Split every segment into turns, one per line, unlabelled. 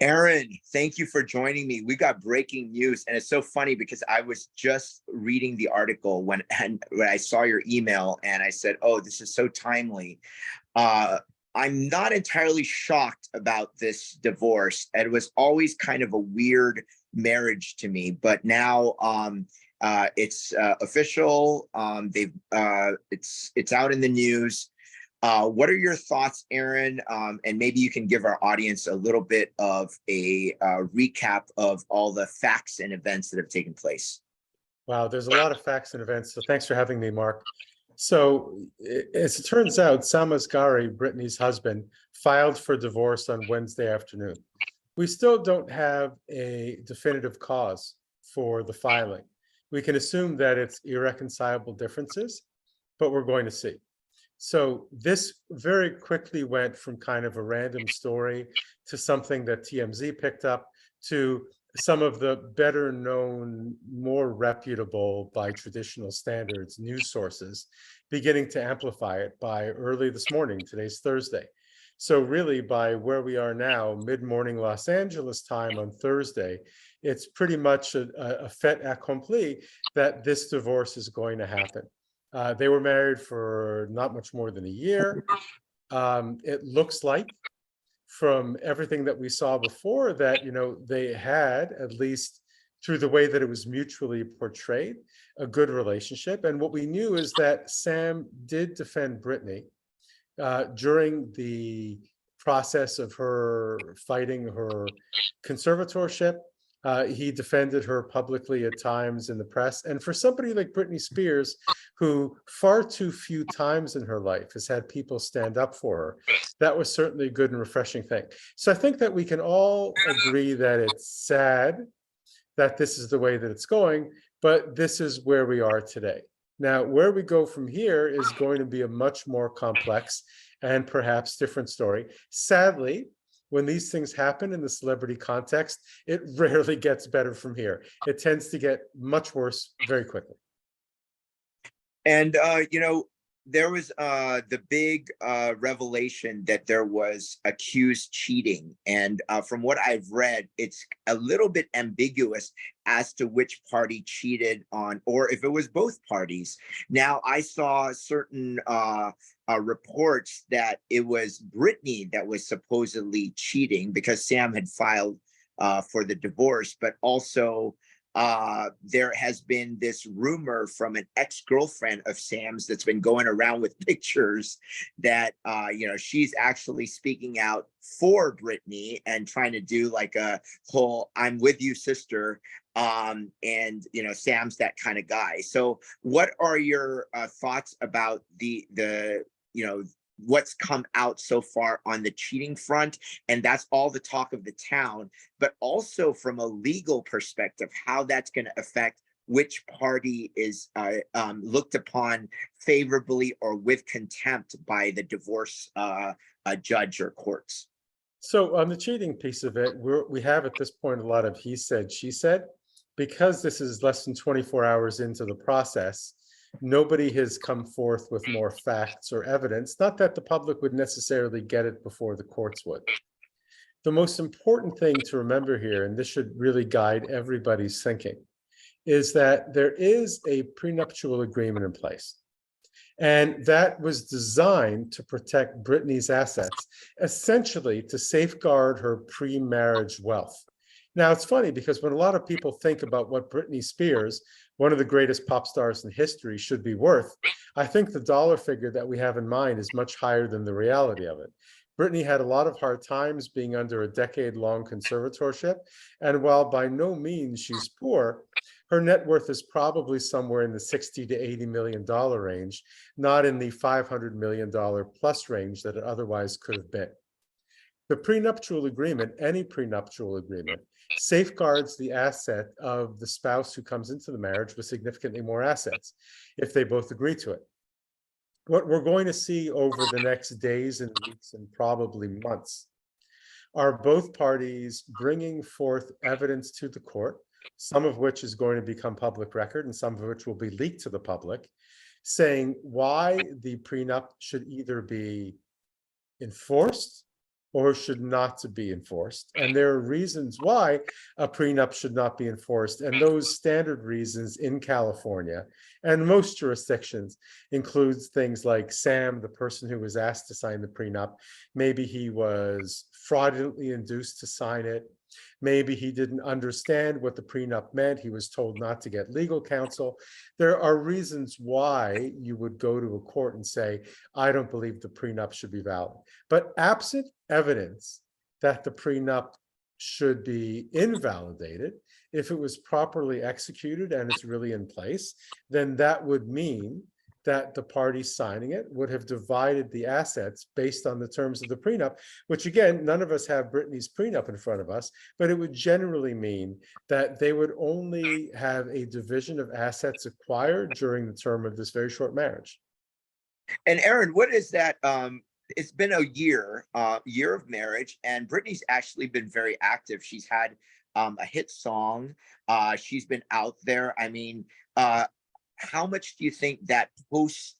Aron, thank you for joining me. We got breaking news, and it's so funny because I was just reading the article when I saw your email, and I said, "Oh, this is so timely." Uh, I'm not entirely shocked about this divorce. It was always kind of a weird marriage to me, but now it's official. It's out in the news. What are your thoughts, Aron? And maybe you can give our audience a little bit of a recap of all the facts and events that have taken place.
Wow, there's a lot of facts and events. So thanks for having me, Mark. So as it turns out, Sam Asghari, Britney's husband, filed for divorce on Wednesday afternoon. We still don't have a definitive cause for the filing. We can assume that it's irreconcilable differences, but we're going to see. So this very quickly went from kind of a random story to something that TMZ picked up to some of the better known, more reputable by traditional standards news sources beginning to amplify it by early this morning. Today's Thursday. So really by where we are now, mid-morning Los Angeles time on Thursday, it's pretty much a fait accompli that this divorce is going to happen. They were married for not much more than a year. It looks like from everything that we saw before that, they had, at least through the way that it was mutually portrayed, a good relationship. And what we knew is that Sam did defend Britney during the process of her fighting her conservatorship. He defended her publicly at times in the press. And for somebody like Britney Spears, who far too few times in her life has had people stand up for her, that was certainly a good and refreshing thing. So I think that we can all agree that it's sad that this is the way that it's going, but this is where we are today. Now, where we go from here is going to be a much more complex and perhaps different story. Sadly, when these things happen in the celebrity context, it rarely gets better from here. It tends to get much worse very quickly.
And there was the big revelation that there was accused cheating, and from what I've read, it's a little bit ambiguous as to which party cheated on, or if it was both parties. Now, I saw certain reports that it was Britney that was supposedly cheating because Sam had filed for the divorce, but also there has been this rumor from an ex-girlfriend of Sam's that's been going around with pictures that she's actually speaking out for Britney and trying to do like a whole "I'm with you, sister." And Sam's that kind of guy. So what are your thoughts about the what's come out so far on the cheating front? And that's all the talk of the town, but also from a legal perspective, how that's going to affect which party is looked upon favorably or with contempt by the divorce judge or courts.
So on the cheating piece of it, we have at this point a lot of he said, she said. Because this is less than 24 hours into the process, nobody has come forth with more facts or evidence. Not that the public would necessarily get it before the courts would. The most important thing to remember here, and this should really guide everybody's thinking, is that there is a prenuptial agreement in place. And that was designed to protect Britney's assets, essentially to safeguard her pre-marriage wealth. Now, it's funny because when a lot of people think about what Britney Spears, one of the greatest pop stars in history, should be worth, I think the dollar figure that we have in mind is much higher than the reality of it. Britney had a lot of hard times being under a decade-long conservatorship, and while by no means she's poor, her net worth is probably somewhere in the $60 to $80 million range, not in the $500 million plus range that it otherwise could have been. The prenuptial agreement, any prenuptial agreement, safeguards the asset of the spouse who comes into the marriage with significantly more assets, if they both agree to it. What we're going to see over the next days and weeks and probably months are both parties bringing forth evidence to the court, some of which is going to become public record and some of which will be leaked to the public, saying why the prenup should either be enforced or should not to be enforced. And there are reasons why a prenup should not be enforced. And those standard reasons in California and most jurisdictions includes things like Sam, the person who was asked to sign the prenup, maybe he was fraudulently induced to sign it. Maybe he didn't understand what the prenup meant. He was told not to get legal counsel. There are reasons why you would go to a court and say, I don't believe the prenup should be valid. But absent evidence that the prenup should be invalidated, if it was properly executed and it's really in place, then that would mean that the party signing it would have divided the assets based on the terms of the prenup, which again, none of us have Britney's prenup in front of us, but it would generally mean that they would only have a division of assets acquired during the term of this very short marriage.
And Aron, what is that? It's been a year of marriage, and Britney's actually been very active. She's had a hit song. She's been out there. I mean, how much do you think that post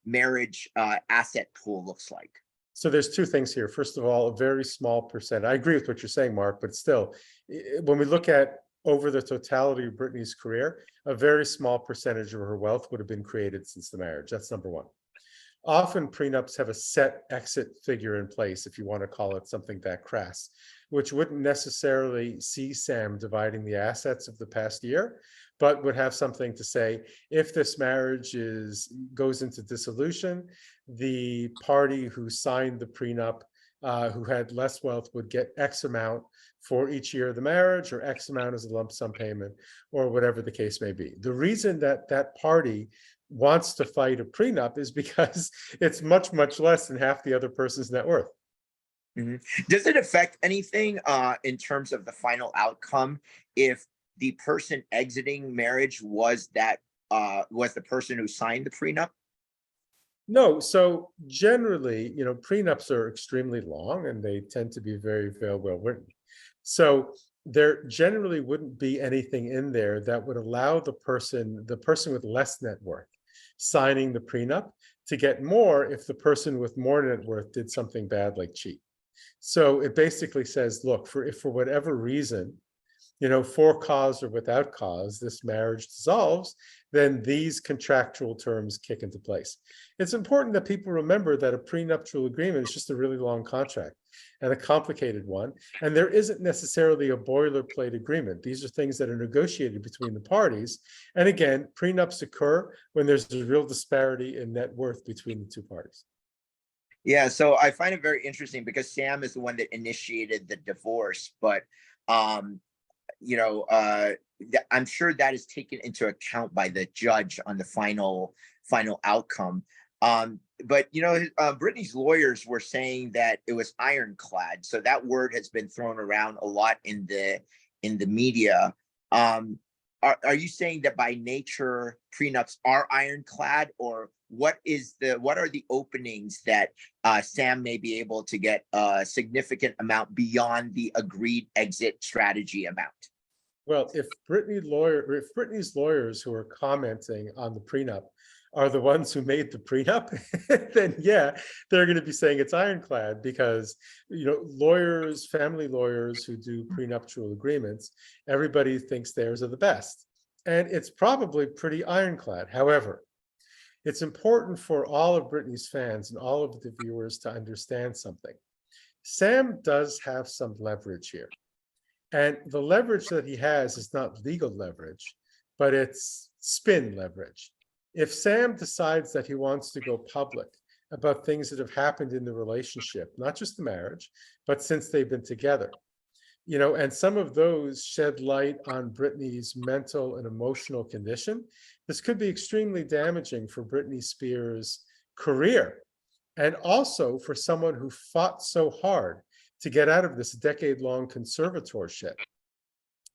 marriage asset pool looks like?
So there's two things here. First of all, a very small percent. I agree with what you're saying, Mark, but still, when we look at over the totality of Britney's career, a very small percentage of her wealth would have been created since the marriage. That's number one. Often prenups have a set exit figure in place, if you want to call it something that crass, which wouldn't necessarily see Sam dividing the assets of the past year, but would have something to say, if this marriage goes into dissolution, the party who signed the prenup, who had less wealth, would get X amount for each year of the marriage, or X amount as a lump sum payment, or whatever the case may be. The reason that that party wants to fight a prenup is because it's much, much less than half the other person's net worth.
Mhm. Does it affect anything in terms of the final outcome if the person exiting marriage was the person who signed the prenup?
No, so generally, prenups are extremely long and they tend to be very, very well written. So there generally wouldn't be anything in there that would allow the person with less net worth signing the prenup to get more if the person with more net worth did something bad like cheat. So it basically says, look, if for whatever reason, for cause or without cause, this marriage dissolves, then these contractual terms kick into place. It's important that people remember that a prenuptial agreement is just a really long contract and a complicated one. And there isn't necessarily a boilerplate agreement. These are things that are negotiated between the parties. And again, prenups occur when there's a real disparity in net worth between the two parties.
Yeah, so I find it very interesting because Sam is the one that initiated the divorce, but um, I'm sure that is taken into account by the judge on the final outcome. But Britney's lawyers were saying that it was ironclad, so that word has been thrown around a lot in the media. Are you saying that by nature prenups are ironclad, or what are the openings that Sam may be able to get a significant amount beyond the agreed exit strategy amount?
Well, if Britney's lawyers who are commenting on the prenup are the ones who made the prenup, then yeah, they're going to be saying it's ironclad because, family lawyers who do prenuptial agreements, everybody thinks theirs are the best. And it's probably pretty ironclad. However, it's important for all of Britney's fans and all of the viewers to understand something. Sam does have some leverage here. And the leverage that he has is not legal leverage, but it's spin leverage. If Sam decides that he wants to go public about things that have happened in the relationship, not just the marriage, but since they've been together, and some of those shed light on Britney's mental and emotional condition, this could be extremely damaging for Britney Spears' career. And also for someone who fought so hard to get out of this decade-long conservatorship.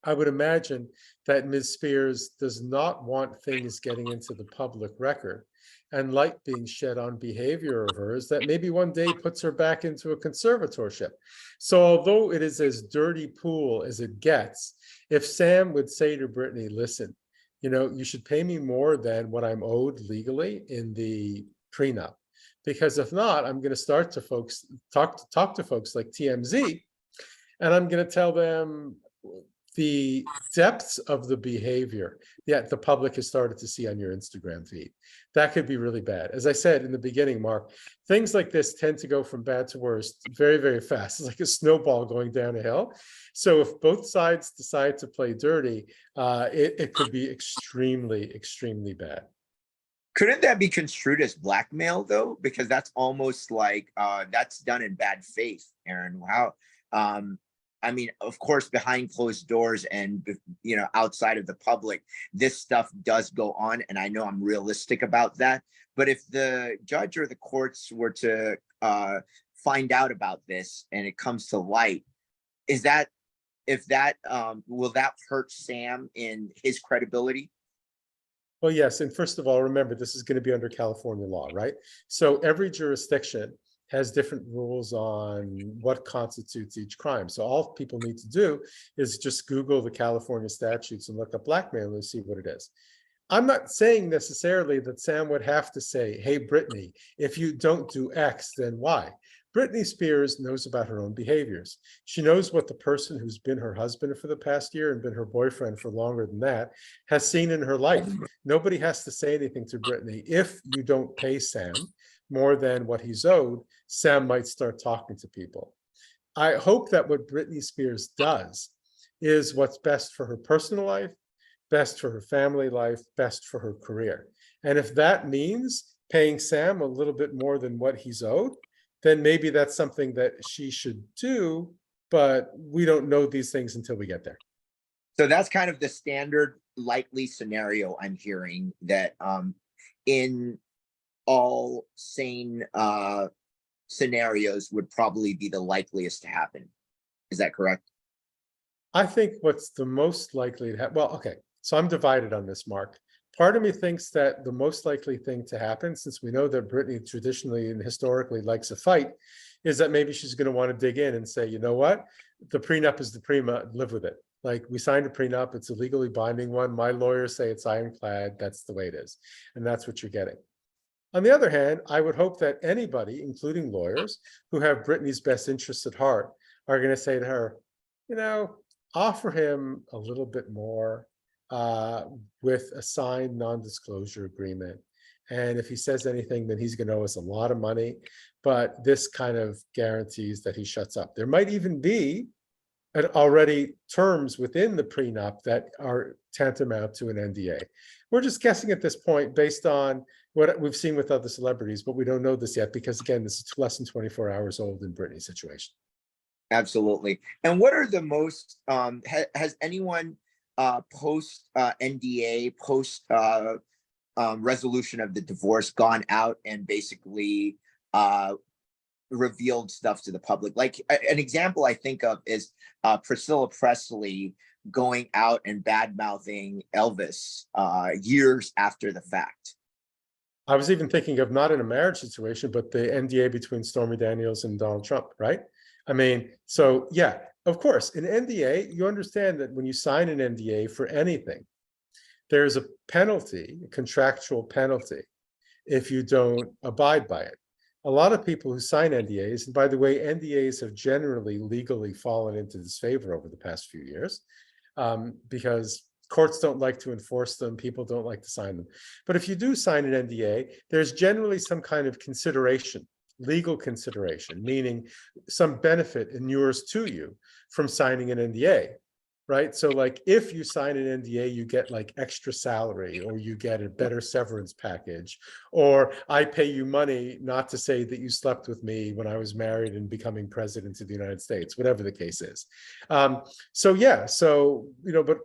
I would imagine that Ms. Spears does not want things getting into the public record and light being shed on behavior of hers that maybe one day puts her back into a conservatorship. So although it is as dirty pool as it gets, if Sam would say to Britney, listen, you should pay me more than what I'm owed legally in the prenup, Because if not, I'm going to start to talk to folks like TMZ, and I'm going to tell them the depths of the behavior that the public has started to see on your Instagram feed. That could be really bad. As I said in the beginning, Mark, things like this tend to go from bad to worse very, very fast. It's like a snowball going down a hill. So if both sides decide to play dirty, it could be extremely, extremely bad.
Couldn't that be construed as blackmail though? Because that's almost like that's done in bad faith, Aaron. How I mean, of course, behind closed doors and outside of the public, this stuff does go on, and I know I'm realistic about that. But if the judge or the courts were to find out about this and it comes to light, is that if that will that hurt Sam in his credibility?
Well, yes. And first of all, remember, this is going to be under California law, right? So every jurisdiction has different rules on what constitutes each crime. So all people need to do is just Google the California statutes and look up blackmail and see what it is. I'm not saying necessarily that Sam would have to say, hey, Britney, if you don't do X, then Y. Britney Spears knows about her own behaviors. She knows what the person who's been her husband for the past year and been her boyfriend for longer than that has seen in her life. Nobody has to say anything to Britney. If you don't pay Sam more than what he's owed, Sam might start talking to people. I hope that what Britney Spears does is what's best for her personal life, best for her family life, best for her career. And if that means paying Sam a little bit more than what he's owed, then maybe that's something that she should do, but we don't know these things until we get there.
So that's kind of the standard likely scenario I'm hearing, that in all sane scenarios would probably be the likeliest to happen. Is that correct?
I think what's the most likely to happen, well, okay, so I'm divided on this, Mark. Part of me thinks that the most likely thing to happen, since we know that Britney traditionally and historically likes a fight, is that maybe she's going to want to dig in and say, you know what, the prenup is the prenup, live with it. Like, we signed a prenup, it's a legally binding one. My lawyers say it's ironclad, that's the way it is. And that's what you're getting. On the other hand, I would hope that anybody, including lawyers, who have Britney's best interests at heart are going to say to her, offer him a little bit more with a signed non-disclosure agreement. And if he says anything, then he's going to owe us a lot of money. But this kind of guarantees that he shuts up. There might even be already terms within the prenup that are tantamount to an NDA. We're just guessing at this point based on what we've seen with other celebrities, but we don't know this yet because, again, this is less than 24 hours old in Britney's situation.
Absolutely. And what are the most, has anyone post NDA, post resolution of the divorce gone out and basically revealed stuff to the public? Like an example I think of is Priscilla Presley going out and bad mouthing Elvis years after the fact.
I was even thinking of, not in a marriage situation, but the NDA between Stormy Daniels and Donald Trump, right? I mean, so yeah, of course, an NDA, you understand that when you sign an NDA for anything, there's a penalty, a contractual penalty, if you don't abide by it. A lot of people who sign NDAs, and by the way, NDAs have generally legally fallen into disfavor over the past few years, because courts don't like to enforce them, people don't like to sign them. But if you do sign an NDA, there's generally some kind of consideration, legal consideration, meaning some benefit inures to you from signing an NDA, right? So like, if you sign an NDA, you get like extra salary, or you get a better severance package, or I pay you money not to say that you slept with me when I was married and becoming president of the United States, whatever the case is. So yeah, so,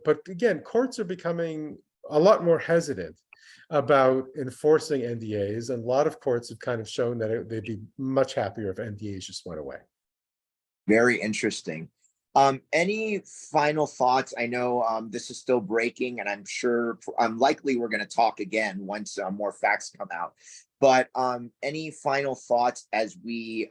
but again, courts are becoming a lot more hesitant about enforcing NDAs, and a lot of courts have kind of shown that they'd be much happier if NDAs just went away.
Very interesting. Any final thoughts? I know this is still breaking, and I'm likely we're going to talk again once more facts come out. But any final thoughts as we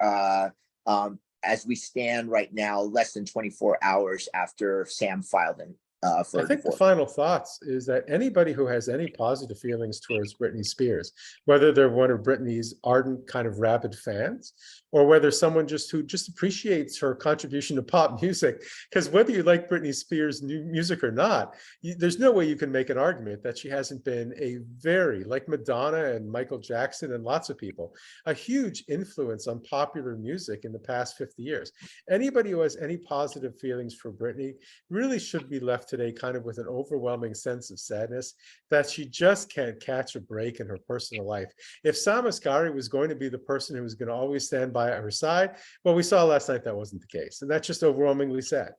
stand right now, less than 24 hours after Sam filed
I
for a
think the
divorce.
final thoughts is that anybody who has any positive feelings towards Britney Spears, whether they're one of Britney's ardent kind of rabid fans, or whether someone who just appreciates her contribution to pop music, because whether you like Britney Spears' new music or not, there's no way you can make an argument that she hasn't been a very, like Madonna and Michael Jackson and lots of people, a huge influence on popular music in the past 50 years. Anybody who has any positive feelings for Britney really should be left today kind of with an overwhelming sense of sadness that she just can't catch a break in her personal life. If Sam Asghari was going to be the person who was going to always stand by her side, well, we saw last night that wasn't the case. And that's just overwhelmingly sad.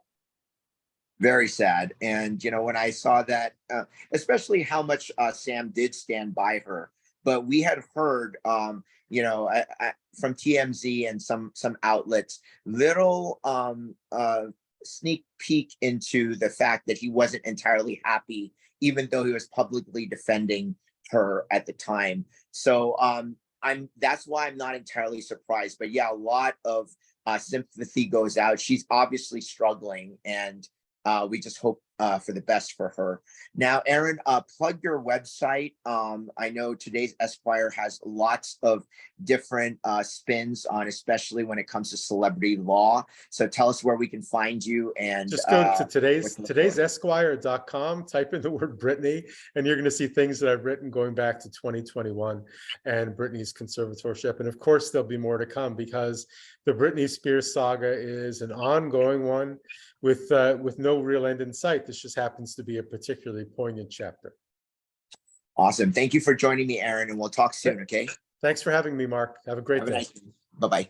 Very sad. And, when I saw that, especially how much Sam did stand by her, but we had heard, from TMZ and some outlets, little sneak peek into the fact that he wasn't entirely happy, even though he was publicly defending her at the time. So that's why I'm not entirely surprised. But yeah, a lot of sympathy goes out. She's obviously struggling, and we just hope for the best for her. Now, Aron, plug your website. I know today's Esquire has lots of different spins on, especially when it comes to celebrity law. So tell us where we can find you. And
just go to today's Esquire.com, type in the word Britney, and you're going to see things that I've written going back to 2021 and Britney's conservatorship. And of course, there'll be more to come because the Britney Spears saga is an ongoing one with no real end in sight. This just happens to be a particularly poignant chapter.
Awesome. Thank you for joining me, Aron, and we'll talk soon. Okay.
Thanks for having me, Mark. Have a great day.
Bye-bye.